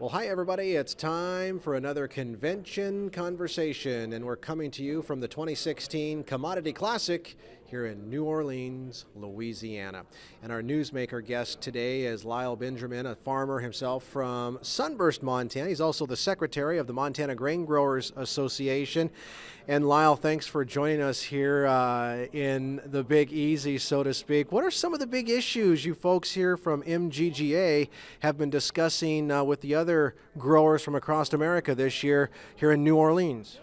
Well, hi everybody. It's time for another convention conversation, and we're coming to you from the 2016 Commodity Classic here in New Orleans, Louisiana. And our newsmaker guest today is Lyle Benjamin, a farmer himself from Sunburst, Montana. He's also the secretary of the Montana Grain Growers Association. And Lyle, thanks for joining us here in the Big Easy, so to speak. What are some of the big issues you folks here from MGGA have been discussing with the other growers from across America this year here in New Orleans?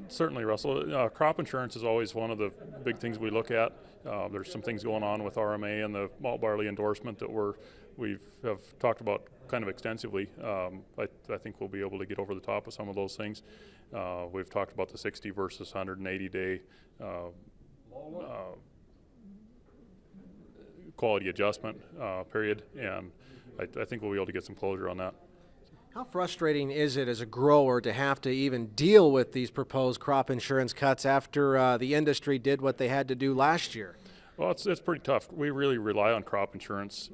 Certainly, Russell. Crop insurance is always one of the big things we look at. There's some things going on with RMA and the malt barley endorsement that we have talked about kind of extensively. I think we'll be able to get over the top of some of those things. We've talked about the 60 versus 180 day quality adjustment period, and I think we'll be able to get some closure on that. How frustrating is it as a grower to have to even deal with these proposed crop insurance cuts after the industry did what they had to do last year? Well, it's pretty tough. We really rely on crop insurance.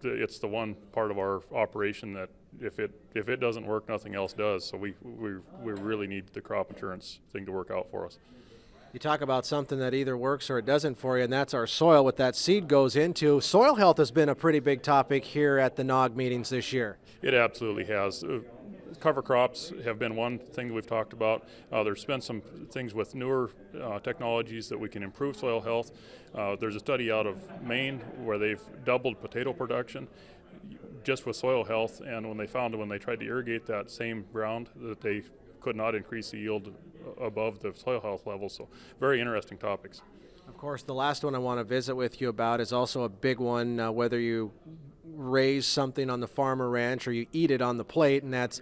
It's the one part of our operation that if it doesn't work, nothing else does. So we really need the crop insurance thing to work out for us. You talk about something that either works or it doesn't for you, and that's our soil, what that seed goes into. Soil health has been a pretty big topic here at the NOG meetings this year. It absolutely has. Cover crops have been one thing that we've talked about. There's been some things with newer technologies that we can improve soil health. There's a study out of Maine where they've doubled potato production just with soil health, and when they tried to irrigate that same ground, that they could not increase the yield above the soil health level. So very interesting topics. Of course, the last one I want to visit with you about is also a big one, whether you raise something on the farmer ranch or you eat it on the plate, and that's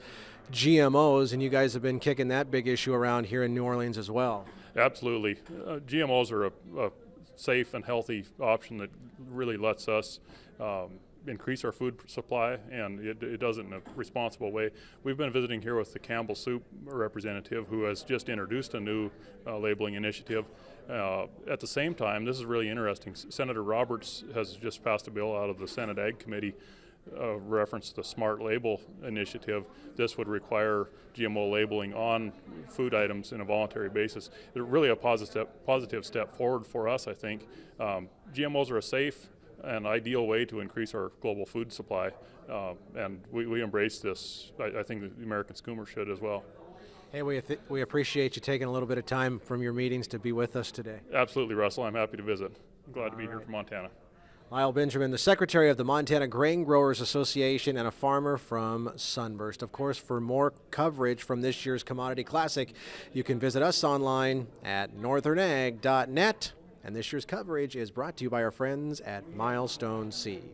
GMOs, and you guys have been kicking that big issue around here in New Orleans as well. Absolutely. GMOs are a safe and healthy option that really lets us increase our food supply, and it does it in a responsible way. We've been visiting here with the Campbell Soup representative, who has just introduced a new labeling initiative. At the same time, this is really interesting. Senator Roberts has just passed a bill out of the Senate Ag Committee reference the Smart Label initiative. This would require GMO labeling on food items in a voluntary basis. It's really a positive step forward for us, I think. GMOs are a safe and ideal way to increase our global food supply, and we embrace this. I think the American Schoomer should as well. Hey, we appreciate you taking a little bit of time from your meetings to be with us today. Absolutely, Russell. I'm happy to visit. I'm glad to be here from Montana. Lyle Benjamin, the secretary of the Montana Grain Growers Association and a farmer from Sunburst. Of course, for more coverage from this year's Commodity Classic, you can visit us online at northernag.net. And this year's coverage is brought to you by our friends at Milestone Seed.